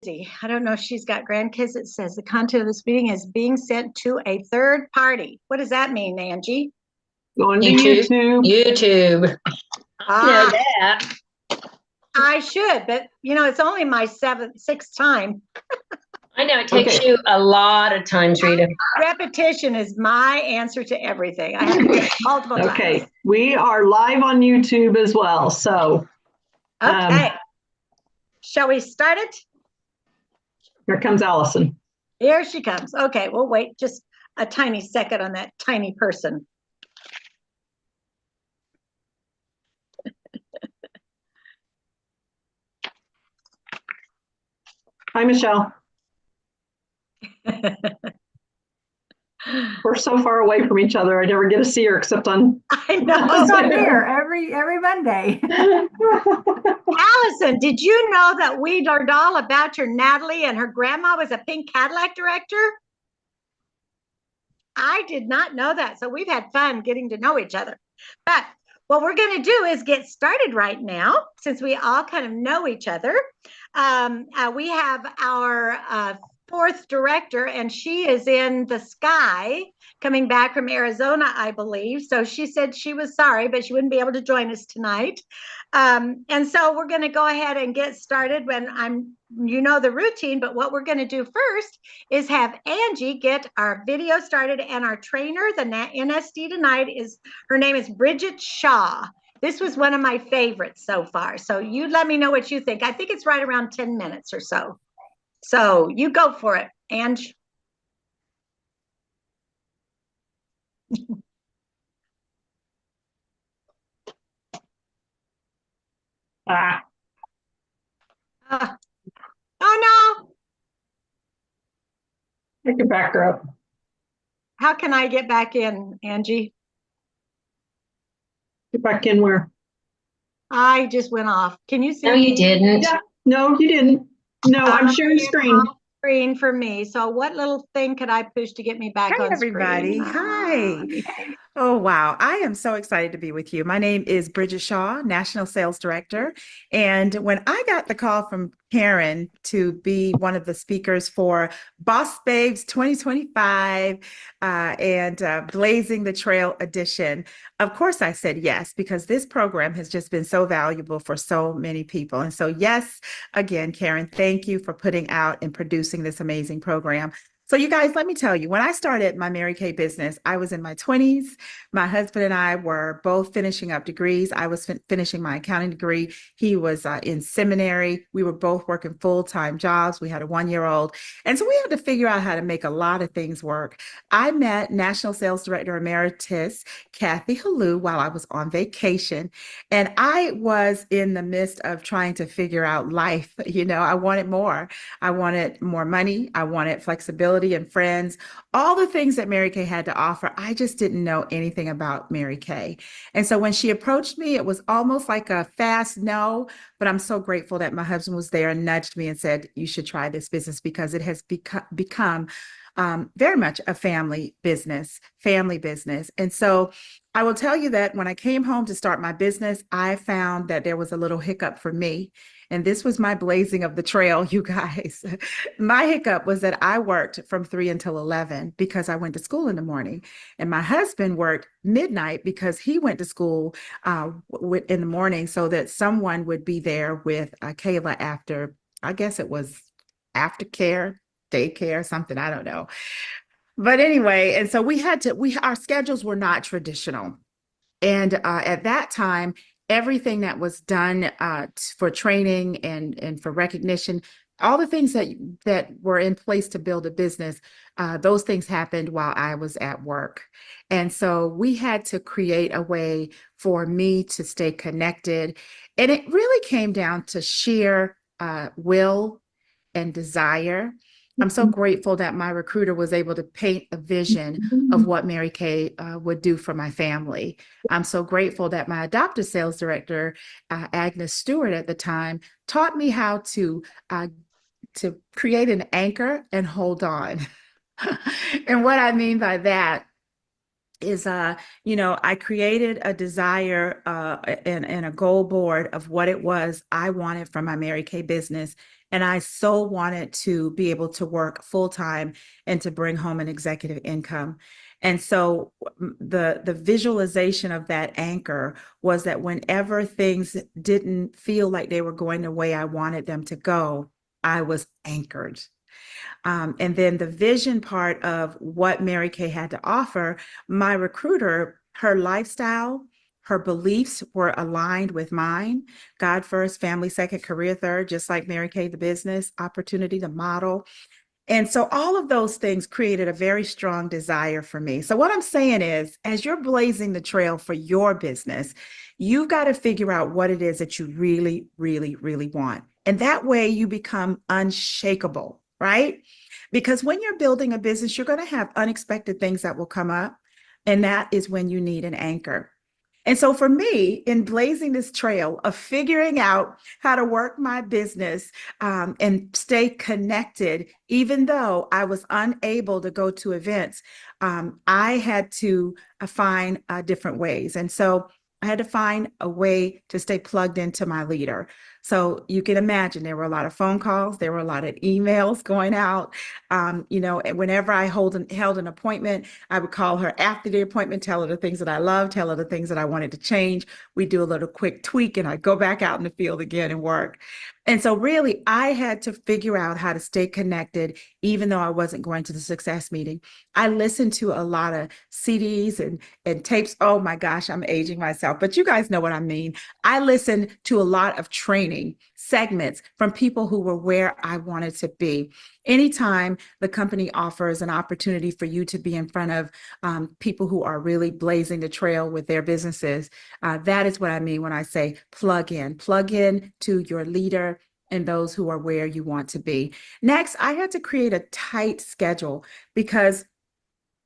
I don't know if she's got grandkids. It says the content of this meeting is being sent to a third party. What does that mean, Angie? Going to YouTube. YouTube. YouTube. I know that. I should, but it's only my sixth time. I know it takes you a lot of times, Rita. Repetition is my answer to everything. I have to do it multiple times. Okay, we are live on YouTube as well. So, okay. Shall we start it? Here comes Allison. Here she comes. Okay, we'll wait just a tiny second on that tiny person. Hi, Michelle. We're so far away from each other. I never get to see her except on. I know. I'm not here every Monday. Allison, did you know that we learned all about your Natalie and her grandma was a pink Cadillac director? I did not know that. So we've had fun getting to know each other. But what we're going to do is get started right now, since we all kind of know each other. We have our fourth director, and she is in the sky coming back from Arizona, I believe. So she said she was sorry, but she wouldn't be able to join us tonight. And so we're going to go ahead and get started when the routine, but what we're going to do first is have Angie get our video started, and our trainer, the NSD tonight, her name is Bridget Shaw. This was one of my favorites so far. So you let me know what you think. I think it's right around 10 minutes or so. So you go for it, Ange. Oh no. I can back her up. How can I get back in, Angie? Get back in where? I just went off. Can you see? No, you didn't. Yeah. No, you didn't. No, I'm sharing screen. Screen for me. So what little thing could I push to get me back on everybody. screen? Hi. Oh, wow. I am so excited to be with you. My name is Bridget Shaw, National Sales Director. And when I got the call from Karen to be one of the speakers for Boss Babes 2025 and Blazing the Trail Edition, of course I said yes, because this program has just been so valuable for so many people. And so, yes, again, Karen, thank you for putting out and producing this amazing program. So you guys, let me tell you, when I started my Mary Kay business, I was in my 20s. My husband and I were both finishing up degrees. I was finishing my accounting degree. He was in seminary. We were both working full-time jobs. We had a 1-year-old. And so we had to figure out how to make a lot of things work. I met National Sales Director Emeritus Kathy Halou while I was on vacation. And I was in the midst of trying to figure out life. I wanted more. I wanted more money. I wanted flexibility and friends, all the things that Mary Kay had to offer. I just didn't know anything about Mary Kay. And so when she approached me, it was almost like a fast no, but I'm so grateful that my husband was there and nudged me and said, you should try this business because it has become very much a family business. And so I will tell you that when I came home to start my business, I found that there was a little hiccup for me. And this was my blazing of the trail, you guys. My hiccup was that I worked from 3 until 11 because I went to school in the morning. And my husband worked midnight because he went to school in the morning so that someone would be there with Kayla after, I guess it was aftercare, daycare, something, I don't know. But anyway, and so our schedules were not traditional. And at that time, everything that was done for training and for recognition, all the things that were in place to build a business, those things happened while I was at work. And so we had to create a way for me to stay connected. And it really came down to sheer will and desire. I'm so grateful that my recruiter was able to paint a vision of what Mary Kay would do for my family. I'm so grateful that my adoptive sales director, Agnes Stewart at the time, taught me how to create an anchor and hold on. And what I mean by that is I created a desire and a goal board of what it was I wanted from my Mary Kay business. And I so wanted to be able to work full time and to bring home an executive income. And so the visualization of that anchor was that whenever things didn't feel like they were going the way I wanted them to go, I was anchored. And then the vision part of what Mary Kay had to offer, my recruiter, her lifestyle, her beliefs were aligned with mine. God first, family second, career third, just like Mary Kay, the business, opportunity, the model. And so all of those things created a very strong desire for me. So what I'm saying is, as you're blazing the trail for your business, you've got to figure out what it is that you really, really, really want. And that way you become unshakable, right? Because when you're building a business, you're going to have unexpected things that will come up. And that is when you need an anchor. And so for me, in blazing this trail of figuring out how to work my business and stay connected, even though I was unable to go to events, I had to find different ways. And so I had to find a way to stay plugged into my leader. So you can imagine there were a lot of phone calls, there were a lot of emails going out. Whenever I held an appointment, I would call her after the appointment, tell her the things that I love, tell her the things that I wanted to change. We do a little quick tweak and I'd go back out in the field again and work. And so really, I had to figure out how to stay connected, even though I wasn't going to the success meeting. I listened to a lot of CDs and tapes. Oh my gosh, I'm aging myself, but you guys know what I mean. I listened to a lot of training segments from people who were where I wanted to be. Anytime the company offers an opportunity for you to be in front of people who are really blazing the trail with their businesses, that is what I mean when I say plug in to your leader and those who are where you want to be. Next, I had to create a tight schedule because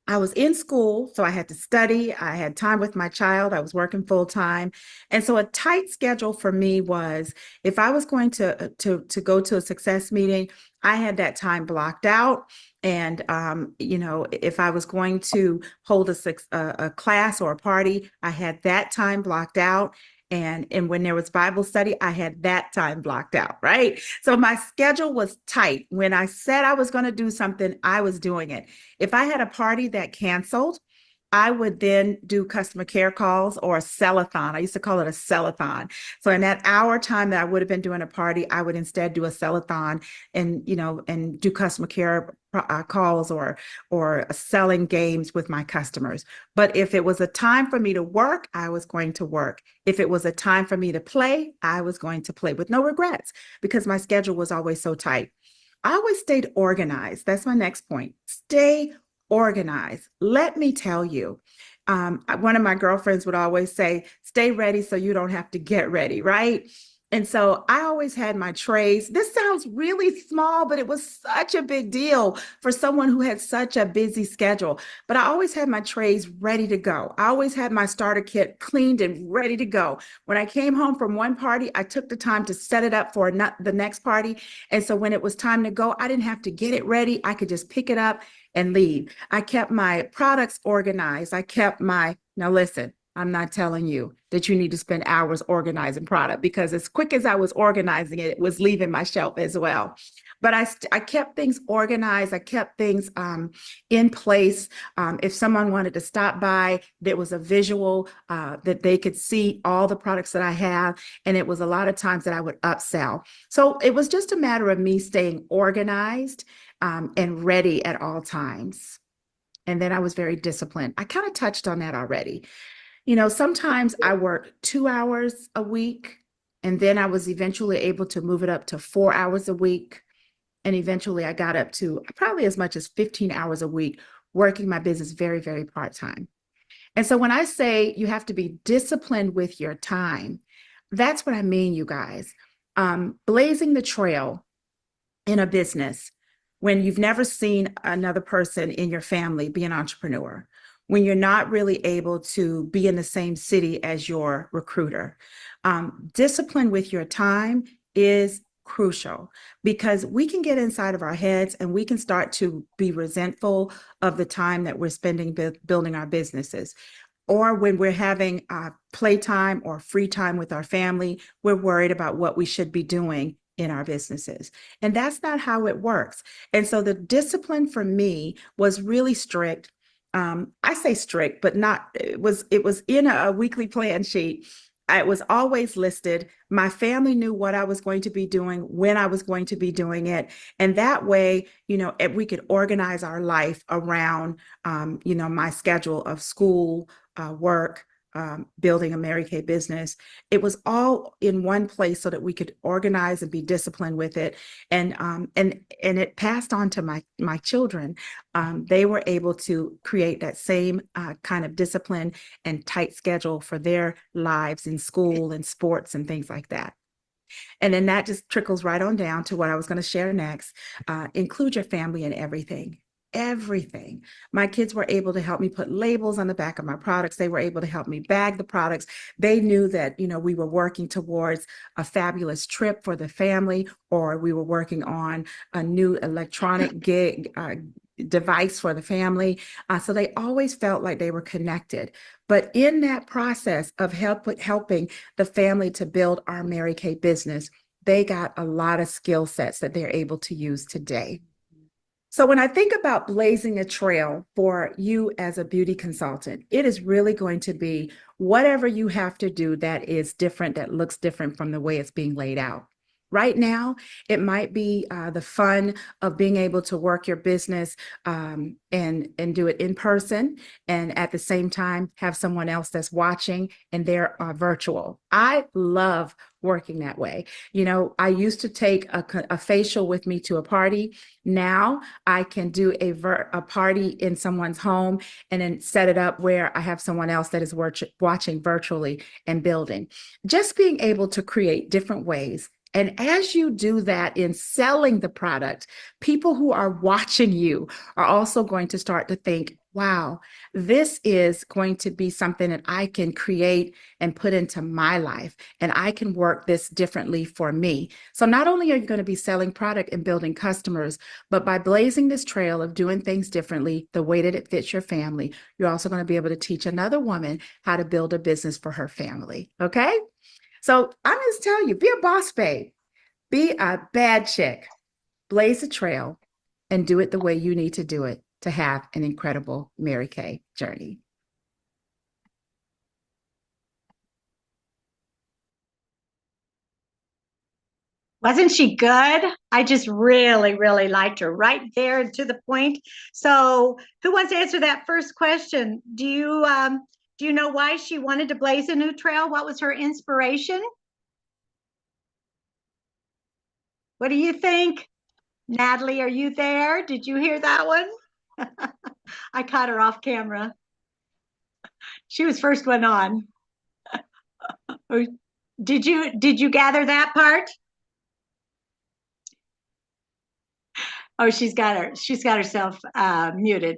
I was in school, so I had to study. I had time with my child. I was working full time. And so a tight schedule for me was if I was going to go to a success meeting, I had that time blocked out. And if I was going to hold a class or a party, I had that time blocked out. And when there was Bible study, I had that time blocked out, right? So my schedule was tight. When I said I was going to do something, I was doing it. If I had a party that canceled, I would then do customer care calls or a sell-a-thon. I used to call it a sell-a-thon. So in that hour time that I would have been doing a party, I would instead do a sell-a-thon and do customer care calls or selling games with my customers. But if it was a time for me to work, I was going to work. If it was a time for me to play, I was going to play with no regrets because my schedule was always so tight. I always stayed organized. That's my next point. Stay organized. Let me tell you, one of my girlfriends would always say, stay ready so you don't have to get ready, right? And so I always had my trays. This sounds really small, but it was such a big deal for someone who had such a busy schedule. But I always had my trays ready to go. I always had my starter kit cleaned and ready to go. When I came home from one party, I took the time to set it up for the next party. And so when it was time to go, I didn't have to get it ready. I could just pick it up and leave. I kept my products organized. Now listen, I'm not telling you that you need to spend hours organizing product because as quick as I was organizing it, it was leaving my shelf as well. But I kept things organized. I kept things in place. If someone wanted to stop by, there was a visual that they could see all the products that I have. And it was a lot of times that I would upsell. So it was just a matter of me staying organized and ready at all times. And then I was very disciplined. I kind of touched on that already. Sometimes I worked 2 hours a week, and then I was eventually able to move it up to 4 hours a week. And eventually I got up to probably as much as 15 hours a week, working my business very, very part-time. And so when I say you have to be disciplined with your time, that's what I mean, you guys. Blazing the trail in a business when you've never seen another person in your family be an entrepreneur, when you're not really able to be in the same city as your recruiter. Discipline with your time is crucial because we can get inside of our heads and we can start to be resentful of the time that we're spending building our businesses. Or when we're having playtime or free time with our family, we're worried about what we should be doing in our businesses. And that's not how it works. And so the discipline for me was really strict. I say strict, but not, it was in a weekly plan sheet. It was always listed. My family knew what I was going to be doing, when I was going to be doing it. And that way, we could organize our life around, my schedule of school, work, building a Mary Kay business. It was all in one place so that we could organize and be disciplined with it. And it passed on to my children. They were able to create that same kind of discipline and tight schedule for their lives in school and sports and things like that. And then that just trickles right on down to what I was going to share next. Include your family in everything. Everything. My kids were able to help me put labels on the back of my products. They were able to help me bag the products. They knew that, we were working towards a fabulous trip for the family, or we were working on a new electronic device for the family. So they always felt like they were connected. But in that process of helping the family to build our Mary Kay business, they got a lot of skill sets that they're able to use today. So when I think about blazing a trail for you as a beauty consultant, it is really going to be whatever you have to do that is different, that looks different from the way it's being laid out. Right now, it might be the fun of being able to work your business and do it in person, and at the same time have someone else that's watching and they're virtual. I love working that way. I used to take a facial with me to a party. Now I can do a party in someone's home and then set it up where I have someone else that is watching virtually and building. Just being able to create different ways. And as you do that in selling the product, people who are watching you are also going to start to think, wow, this is going to be something that I can create and put into my life, and I can work this differently for me. So not only are you going to be selling product and building customers, but by blazing this trail of doing things differently, the way that it fits your family, you're also going to be able to teach another woman how to build a business for her family. Okay? So I'm going to tell you, be a boss babe, be a bad chick, blaze a trail, and do it the way you need to do it to have an incredible Mary Kay journey. Wasn't she good? I just really, really liked her, right there and to the point. So, who wants to answer that first question? Do you know why she wanted to blaze a new trail? What was her inspiration? What do you think? Natalie, are you there? Did you hear that one? I caught her off camera. She was first one on. Did you gather that part? Oh, she's got herself muted.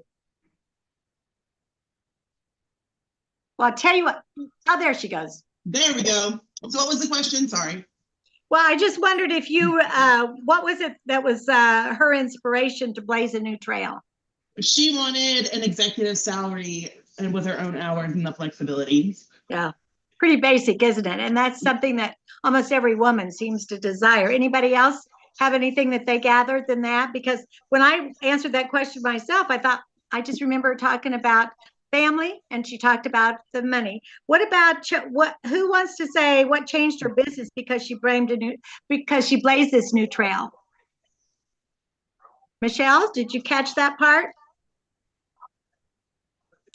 Well, I'll tell you what. Oh, there she goes. There we go. So what was the question? Sorry. Well, I just wondered if what was it that was her inspiration to blaze a new trail? She wanted an executive salary and with her own hours and the flexibility. Yeah, pretty basic, isn't it? And that's something that almost every woman seems to desire. Anybody else have anything that they gathered than that? Because when I answered that question myself, I just remember talking about family, and she talked about the money. What about who wants to say what changed her business because she blazed this new trail? Michelle, did you catch that part?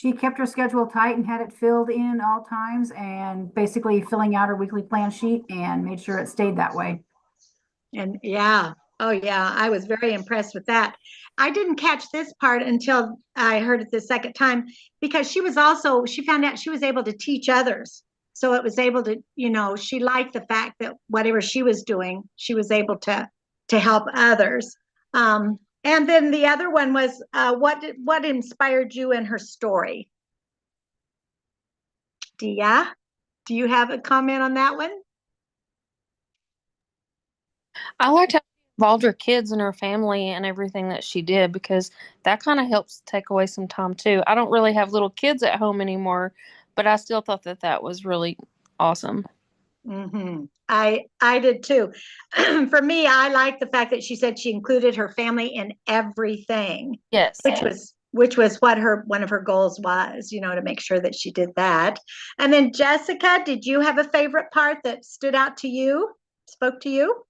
She kept her schedule tight and had it filled in all times, and basically filling out her weekly plan sheet and made sure it stayed that way. And yeah, oh yeah, I was very impressed with that. I didn't catch this part until I heard it the second time, because she found out she was able to teach others. So it was able to, she liked the fact that whatever she was doing, she was able to help others. And then the other one was what inspired you in her story? Dia, do you have a comment on that one? I liked how she involved her kids and her family and everything that she did because that kind of helps take away some time too. I don't really have little kids at home anymore, but I still thought that that was really awesome. I did too. For me, I like the fact that she said she included her family in everything, Yes. which was what one of her goals was, to make sure that she did that. And then Jessica, did you have a favorite part that stood out to you, spoke to you?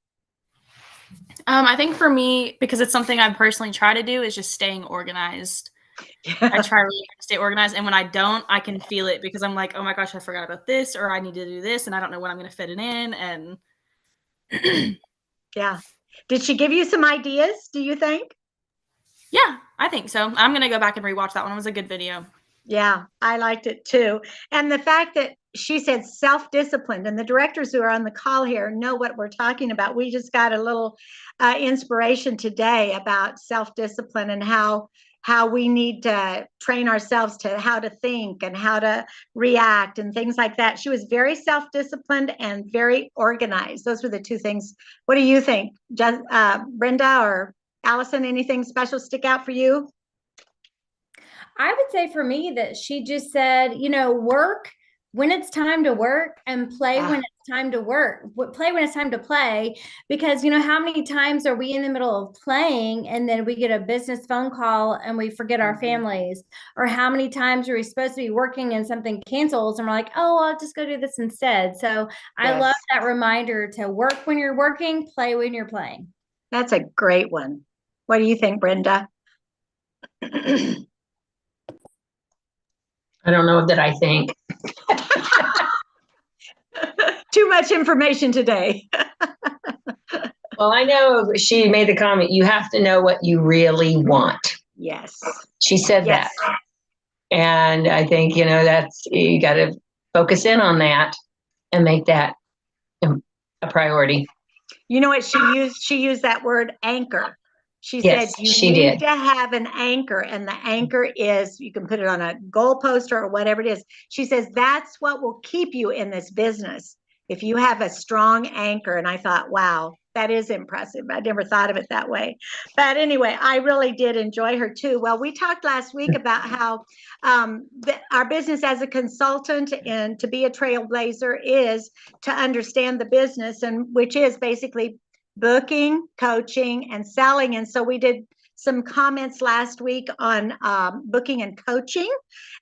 I think for me, because it's something I personally try to do, is just staying organized. I try really hard to stay organized, and when I don't, I can feel it because I'm like, oh my gosh, I forgot about this, or I need to do this, and I don't know when I'm going to fit it in. And Yeah. Did she give you some ideas, do you think? yeah, I think so. I'm going to go back and rewatch that one. It was a good video. Yeah, I liked it too. And the fact that she said self-disciplined, and the directors who are on the call here know what we're talking about. We just got a little inspiration today about self-discipline and how we need to train ourselves to how to think and how to react and things like that. She was very self-disciplined and very organized. Those were the two things. What do you think, Brenda or Allison? Anything special stick out for you? I would say for me that she just said, work when it's time to work and play when it's time to work, play when it's time to play. Because, how many times are we in the middle of playing and then we get a business phone call and we forget our families? Or how many times are we supposed to be working and something cancels and we're like, oh, I'll just go do this instead. So I love that reminder to work when you're working, play when you're playing. That's a great one. What do you think, Brenda? I don't know that I think. Too much information today. Well, I know she made the comment, you have to know what you really want. Yes. She said Yes. that. And I think, that's, you got to focus in on that and make that a priority. You know what she used? She used that word anchor. She Yes, said you she need did. to have an anchor, and the anchor is, you can put it on a goal poster or whatever it is. She says that's what will keep you in this business if you have a strong anchor. And I thought, wow, that is impressive. I never thought of it that way. But anyway, I really did enjoy her too. Well, we talked last week about how our business as a consultant and to be a trailblazer is to understand the business, and which is basically booking, coaching, and selling. And so we did some comments last week on booking and coaching.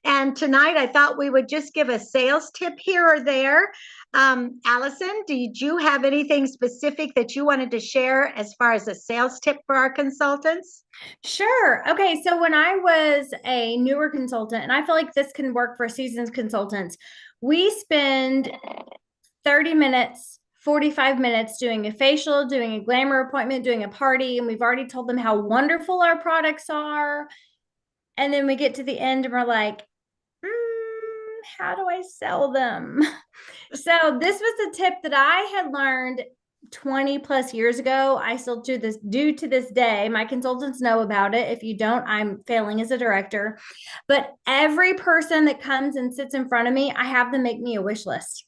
And tonight I thought we would just give a sales tip here or there. Allison, did you have anything specific that you wanted to share as far as a sales tip for our consultants? Sure. Okay. So when I was a newer consultant, and I feel like this can work for seasoned consultants, we spend 30 minutes 45 minutes doing a facial, doing a glamour appointment, doing a party, and we've already told them how wonderful our products are. And then we get to the end and we're like, how do I sell them? So this was a tip that I had learned 20 plus years ago. I still do to this day. My consultants know about it. If you don't, I'm failing as a director. But every person that comes and sits in front of me, I have them make me a wish list.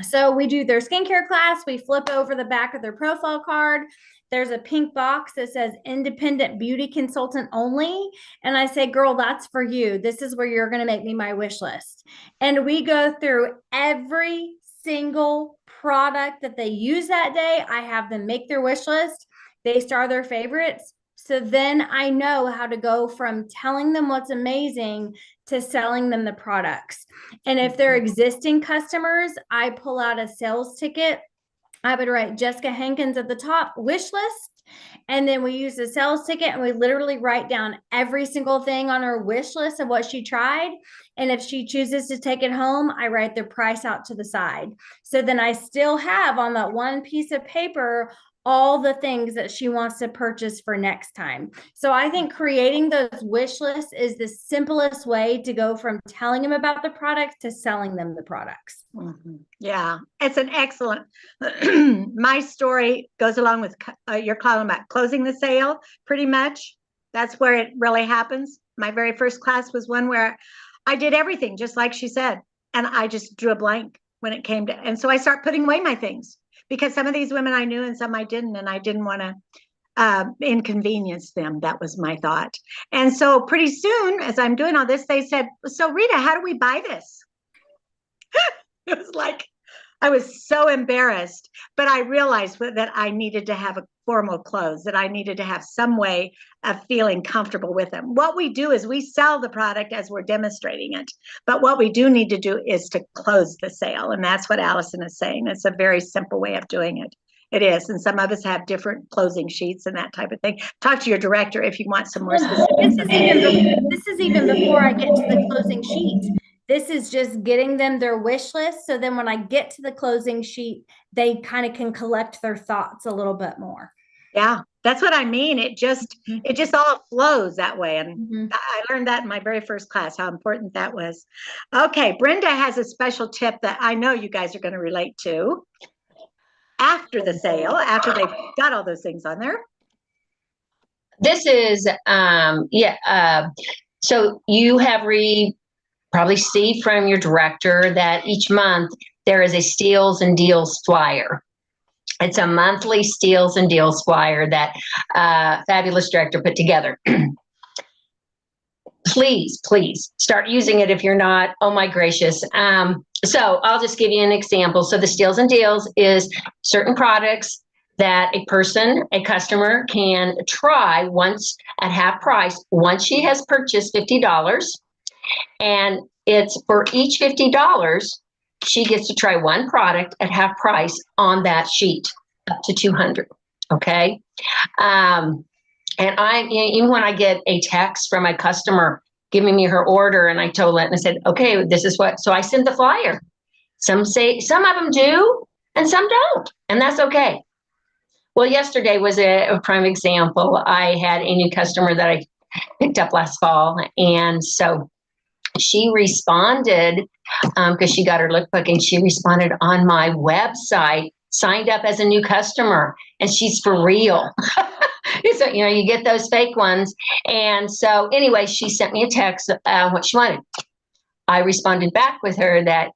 So we do their skincare class. We flip over the back of their profile card. There's a pink box that says independent beauty consultant only. And I say, girl, that's for you. This is where you're going to make me my wish list. And we go through every single product that they use that day. I have them make their wish list. They star their favorites. So then I know how to go from telling them what's amazing to selling them the products. And if they're existing customers, I pull out a sales ticket. I would write Jessica Hankins at the top, wish list. And then we use the sales ticket and we literally write down every single thing on her wish list of what she tried. And if she chooses to take it home, I write the price out to the side. So then I still have on that one piece of paper all the things that she wants to purchase for next time. So I think creating those wish lists is the simplest way to go from telling them about the product to selling them the products. Mm-hmm. Yeah, it's an excellent. My story goes along with you're calling about closing the sale. Pretty much, that's where it really happens. My very first class was one where I did everything just like she said, and I just drew a blank when it came to. And so I start putting away my things because some of these women I knew and some I didn't, and I didn't want to inconvenience them. That was my thought. And so pretty soon, as I'm doing all this, they said, "So Rita, how do we buy this?" It was like, I was so embarrassed, but I realized that I needed to have a formal close, that I needed to have some way of feeling comfortable with them. What we do is we sell the product as we're demonstrating it, but what we do need to do is to close the sale. And that's what Allison is saying. It's a very simple way of doing it. It is. And some of us have different closing sheets and that type of thing. Talk to your director if you want some more specifics. This is even before I get to the closing sheet. This is just getting them their wish list. So then when I get to the closing sheet, they kind of can collect their thoughts a little bit more. Yeah, that's what I mean. It just all flows that way. And I learned that in my very first class, how important that was. Okay, Brenda has a special tip that I know you guys are going to relate to after the sale, after they've got all those things on there. This is, so you have probably see from your director that each month there is a Steals and Deals flyer. It's a monthly Steals and Deals flyer that fabulous director put together. Please start using it if you're not. Oh my gracious. So I'll just give you an example. So the Steals and Deals is certain products that a customer can try once at half price once she has purchased $50. And it's for each $50, she gets to try one product at half price on that sheet, up to 200. Okay. And even when I get a text from my customer giving me her order, and I told it and I said, okay, this is what, so I send the flyer. Some of them do, and some don't, and that's okay. Well, yesterday was a prime example. I had a new customer that I picked up last fall, and so she responded because she got her lookbook, and she responded on my website, signed up as a new customer, and she's for real. So, you get those fake ones. And so anyway, she sent me a text, what she wanted. I responded back with her that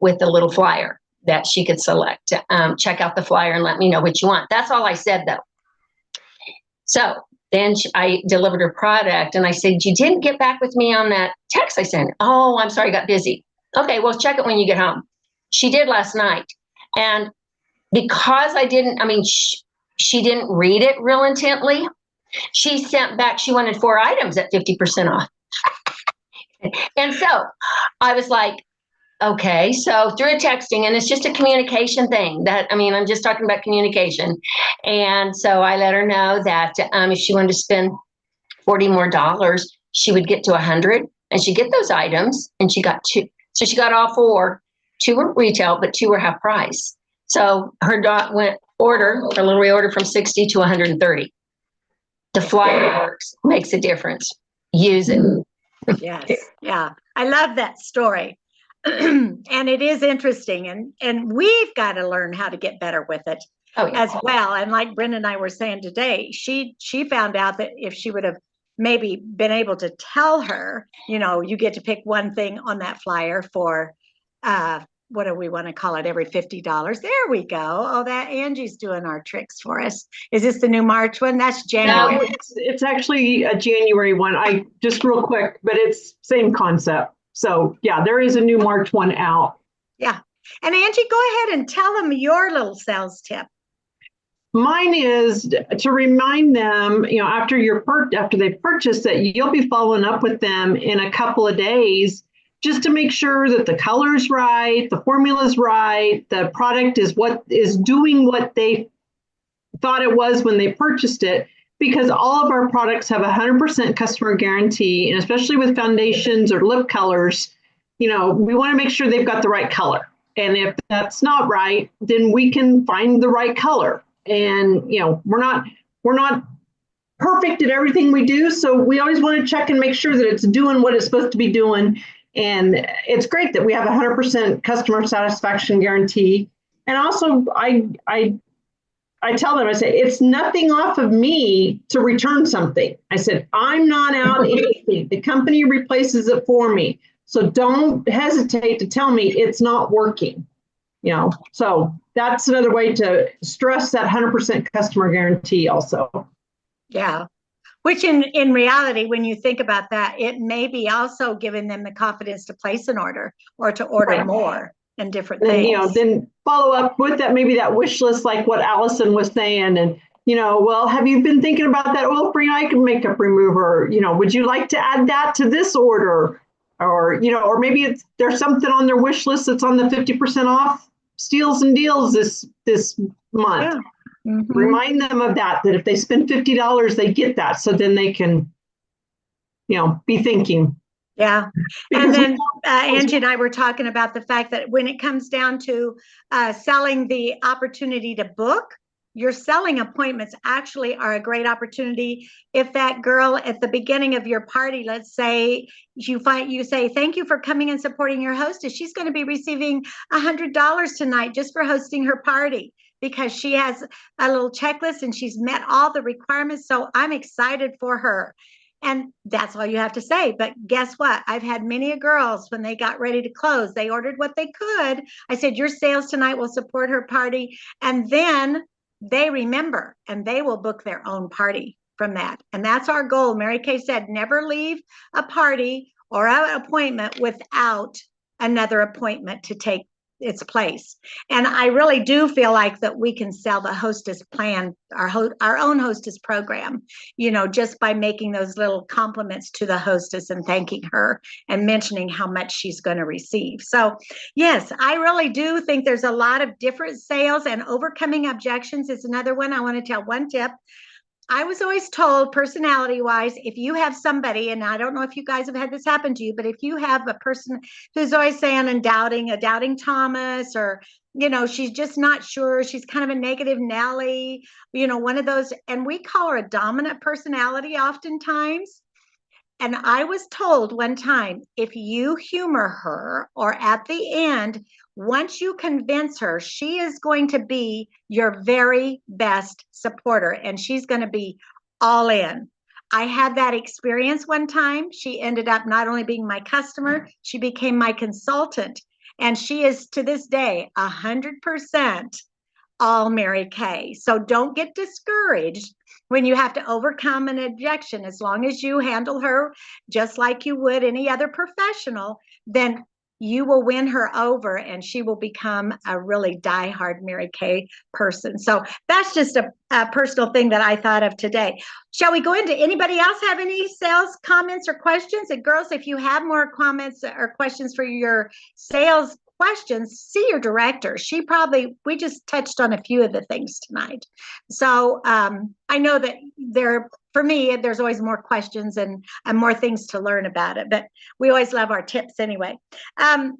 with the little flyer that she could select. Check out the flyer and let me know what you want. That's all I said, though. So then I delivered her product, and I said, you didn't get back with me on that text I sent. Oh, I'm sorry, I got busy. Okay, well, check it when you get home. She did last night. And because she didn't read it real intently, she sent back, she wanted 4 items at 50% off. And so I was like, okay, so through a texting, and it's just a communication thing I'm just talking about communication. And so I let her know that if she wanted to spend $40 more, she would get to 100, and she'd get those items, and she got 2. So she got all 4. 2 were retail, but 2 were half price. So her little reorder from 60 to 130. The flyer works, makes a difference. Use it. Yes. Yeah. I love that story. And it is interesting. And we've got to learn how to get better with it as well. And like Brenda and I were saying today, she found out that if she would have maybe been able to tell her, you get to pick one thing on that flyer for what do we want to call it, every $50. There we go. Oh, that Angie's doing our tricks for us. Is this the new March one? That's January. No, it's actually a January one. I just real quick, but it's same concept. So yeah, there is a new March one out. Yeah. And Angie, go ahead and tell them your little sales tip. Mine is to remind them, after they've purchased it, you'll be following up with them in a couple of days, just to make sure that the color's right, the formula's right, the product is doing what they thought it was when they purchased it, because all of our products have 100% customer guarantee, and especially with foundations or lip colors, we want to make sure they've got the right color. And if that's not right, then we can find the right color. And, we're not perfect at everything we do, so we always want to check and make sure that it's doing what it's supposed to be doing. And it's great that we have 100% customer satisfaction guarantee. And also, I tell them, I say, it's nothing off of me to return something. I said, I'm not out anything. The company replaces it for me. So don't hesitate to tell me it's not working. So that's another way to stress that 100% customer guarantee also. Yeah. Which in reality, when you think about that, it may be also giving them the confidence to place an order or to order more and different things. Then follow up with that, maybe that wish list, like what Allison was saying. And, well, have you been thinking about that oil-free eye makeup remover? Would you like to add that to this order? Or, or maybe there's something on their wish list that's on the 50% off steals and deals this month. Yeah. Mm-hmm. Remind them of that if they spend $50, they get that. So then they can, be thinking. Yeah. And then Angie and I were talking about the fact that when it comes down to selling the opportunity to book, your selling appointments actually are a great opportunity. If that girl at the beginning of your party, let's say you say, thank you for coming and supporting your hostess. She's going to be receiving $100 tonight just for hosting her party, because she has a little checklist and she's met all the requirements. So I'm excited for her. And that's all you have to say. But guess what? I've had many girls, when they got ready to close, they ordered what they could. I said, your sales tonight will support her party. And then they remember and they will book their own party from that. And that's our goal. Mary Kay said, never leave a party or an appointment without another appointment to take its place. And I really do feel like that we can sell the hostess plan, our own hostess program, just by making those little compliments to the hostess and thanking her and mentioning how much she's going to receive. So yes, I really do think there's a lot of different sales, and overcoming objections is another one. I want to tell one tip. I was always told, personality wise, if you have somebody, and I don't know if you guys have had this happen to you, but if you have a person who's always saying and doubting, a doubting Thomas, or, she's just not sure, she's kind of a negative Nelly, one of those, and we call her a dominant personality oftentimes. And I was told one time, if you humor her, or at the end, once you convince her, she is going to be your very best supporter and she's going to be all in. I had that experience one time. She ended up not only being my customer, she became my consultant. And she is to this day 100% all Mary Kay. So don't get discouraged when you have to overcome an objection. As long as you handle her just like you would any other professional, then you will win her over and she will become a really diehard Mary Kay person. So that's just a personal thing that I thought of today. Shall we go into anybody else have any sales comments or questions? And girls, if you have more comments or questions for your sales questions, see your director. We just touched on a few of the things tonight. So I know that for me, there's always more questions and more things to learn about it, but we always love our tips anyway.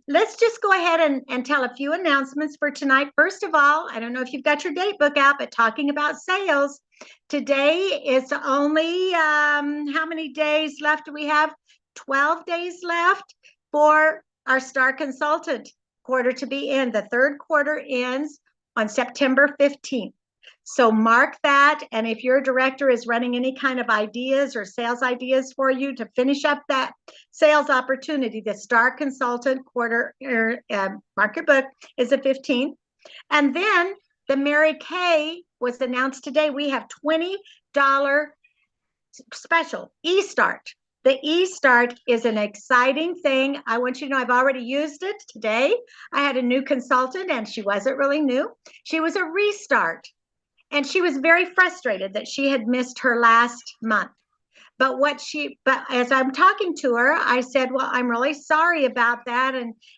Let's just go ahead and tell a few announcements for tonight. First of all, I don't know if you've got your date book out, but talking about sales, today is only, how many days left do we have? 12 days left for our Star Consultant quarter to be in. The third quarter ends on September 15th. So mark that. And if your director is running any kind of ideas or sales ideas for you to finish up that sales opportunity, the Star Consultant quarter market book is the 15th. And then the Mary Kay was announced today. We have $20 special eStart. The eStart is an exciting thing. I want you to know I've already used it today. I had a new consultant and she wasn't really new. She was a restart and she was very frustrated that she had missed her last month. But as I'm talking to her, I said, well, I'm really sorry about that.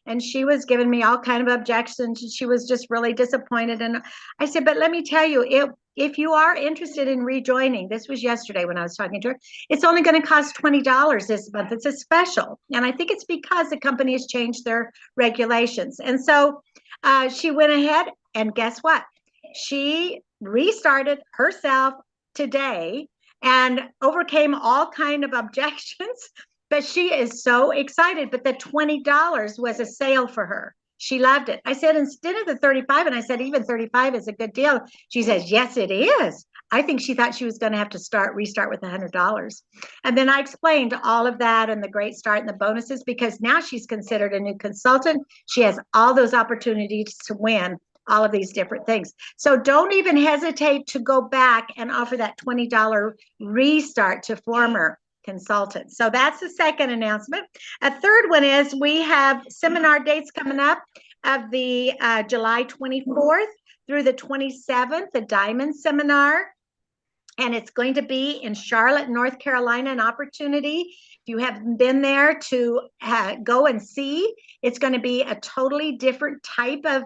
And she was giving me all kind of objections. She was just really disappointed. And I said, but let me tell you, if you are interested in rejoining, this was yesterday when I was talking to her, it's only going to cost $20 this month. It's a special. And I think it's because the company has changed their regulations. And so she went ahead and guess what? She restarted herself today and overcame all kind of objections, but she is so excited. But the $20 was a sale for her. She loved it. I said, instead of the 35, and I said, even 35 is a good deal. She says, yes, it is. I think she thought she was going to have to restart with $100. And then I explained all of that and the great start and the bonuses, because now she's considered a new consultant. She has all those opportunities to win all of these different things. So don't even hesitate to go back and offer that $20 restart to former consultants. So that's the second announcement. A third one is we have seminar dates coming up of the July 24th through the 27th, the Diamond Seminar. And it's going to be in Charlotte, North Carolina, an opportunity. If you haven't been there, to go and see. It's going to be a totally different type of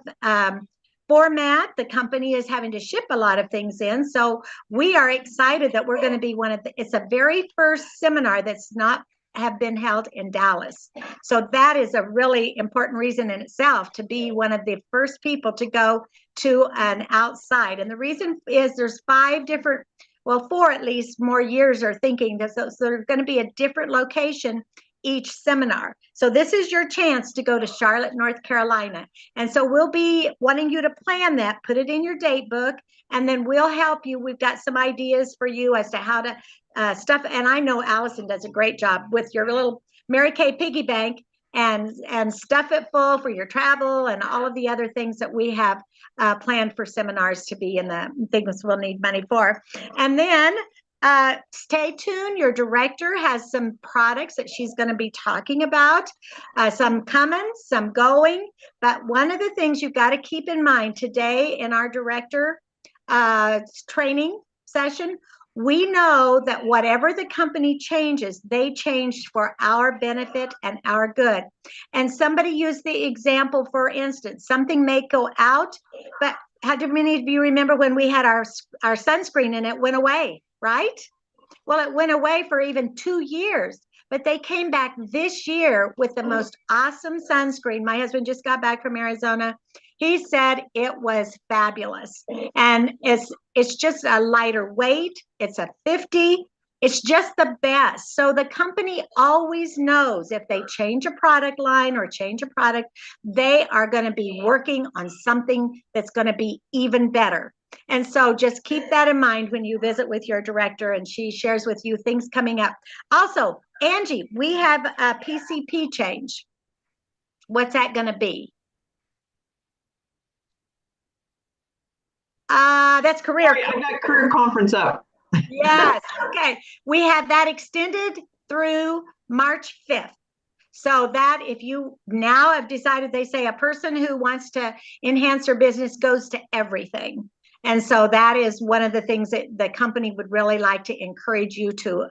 format. The company is having to ship a lot of things in. So we are excited that we're going to be it's a very first seminar that's not have been held in Dallas. So that is a really important reason in itself to be one of the first people to go to an outside. And the reason is there's 4 at least more years are thinking that, so there's going to be a different location each seminar. So this is your chance to go to Charlotte, North Carolina. And so we'll be wanting you to plan that, put it in your date book, and then we'll help you. We've got some ideas for you as to how to stuff. And I know Allison does a great job with your little Mary Kay piggy bank and stuff it full for your travel and all of the other things that we have planned for seminars to be in the things we'll need money for. And then stay tuned. Your director has some products that she's going to be talking about, some coming, some going. But one of the things you've got to keep in mind today in our director training session, we know that whatever the company changes, they changed for our benefit and our good. And somebody used the example, for instance, something may go out, but how many of you remember when we had our sunscreen and it went away, right? Well, it went away for even 2 years, but they came back this year with the most awesome sunscreen. My husband just got back from Arizona. He said it was fabulous. And it's just a lighter weight. It's a 50. It's just the best. So the company always knows if they change a product line or change a product, they are going to be working on something that's going to be even better. And so just keep that in mind when you visit with your director and she shares with you things coming up. Also, Angie, we have a PCP change. What's that going to be? That's career. Sorry, I got career conference up. Yes. Okay. We have that extended through March 5th. So that if you now have decided, they say a person who wants to enhance their business goes to everything. And so that is one of the things that the company would really like to encourage you to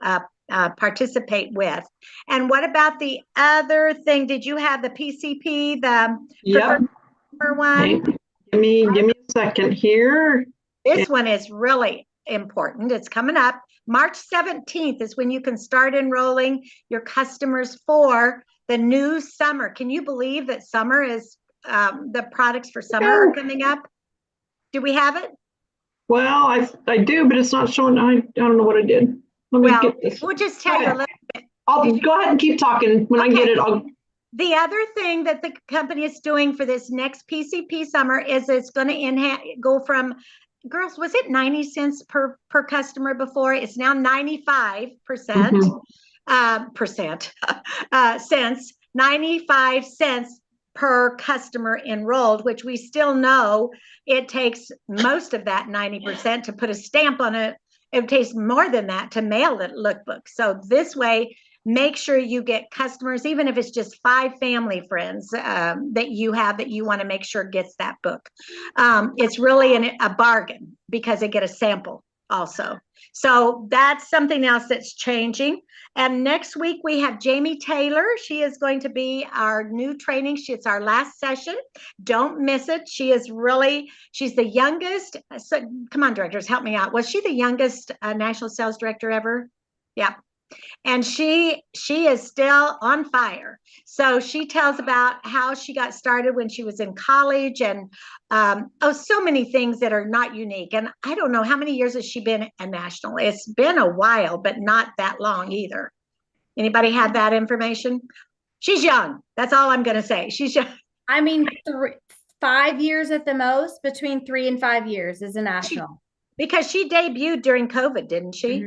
participate with. And what about the other thing? Did you have the PCP, the Yep. one? Okay. Give me a second here. This one is really important. It's coming up. March 17th is when you can start enrolling your customers for the new summer. Can you believe that summer is the products for summer are coming up? Do we have it? Well, I do, but it's not showing. I don't know what I did. Let me get this. We'll just tell you a little bit. I'll go ahead and keep talking. When I get it, I'll. The other thing that the company is doing for this next PCP summer is it's going to go from, girls, was it 90 cents per customer before? It's now 95% cents, 95 cents per customer enrolled, which we still know it takes most of that 90% to put a stamp on it. It takes more than that to mail the lookbook. So this way, make sure you get customers, even if it's just 5 family friends that you have that you want to make sure gets that book. It's really a bargain because they get a sample also. So that's something else that's changing. And next week we have Jamie Taylor. She is going to be our new training. It's our last session. Don't miss it. She's the youngest. So come on, directors, help me out. Was she the youngest national sales director ever? Yeah. And she is still on fire. So she tells about how she got started when she was in college and so many things that are not unique. And I don't know, how many years has she been a national? It's been a while, but not that long either. Anybody have that information? She's young. That's all I'm going to say. She's young. I mean, 5 years at the most, between 3 and 5 years is a national. because she debuted during COVID, didn't she?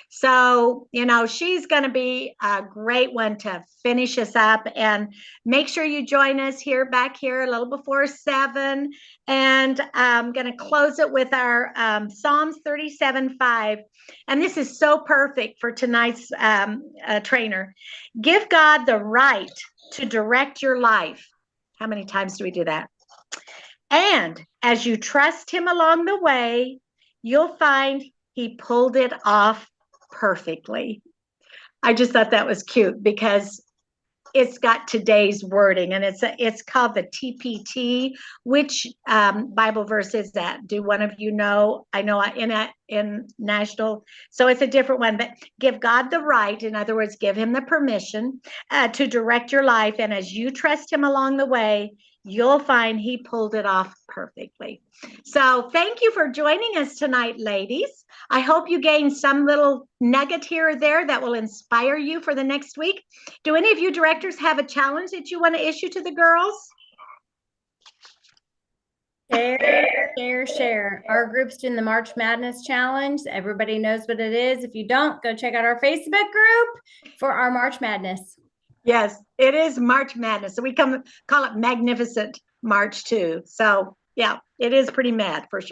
So, she's going to be a great one to finish us up, and make sure you join us back here a little before 7. And I'm going to close it with our Psalms 37:5. And this is so perfect for tonight's trainer. Give God the right to direct your life. How many times do we do that? And as you trust him along the way, you'll find he pulled it off perfectly. I just thought that was cute because it's got today's wording, and it's called the TPT. Which Bible verse is that? Do one of you know? I know in National, so it's a different one. But give God the right, in other words, give him the permission to direct your life, and as you trust him along the way, you'll find he pulled it off perfectly. So thank you for joining us tonight, ladies. I hope you gained some little nugget here or there that will inspire you for the next week. Do any of you directors have a challenge that you want to issue to the girls? Share. Our group's doing the March Madness Challenge. Everybody knows what it is. If you don't, go check out our Facebook group for our March Madness. Yes, it is March Madness. So we call it Magnificent March too. So yeah, it is pretty mad for sure.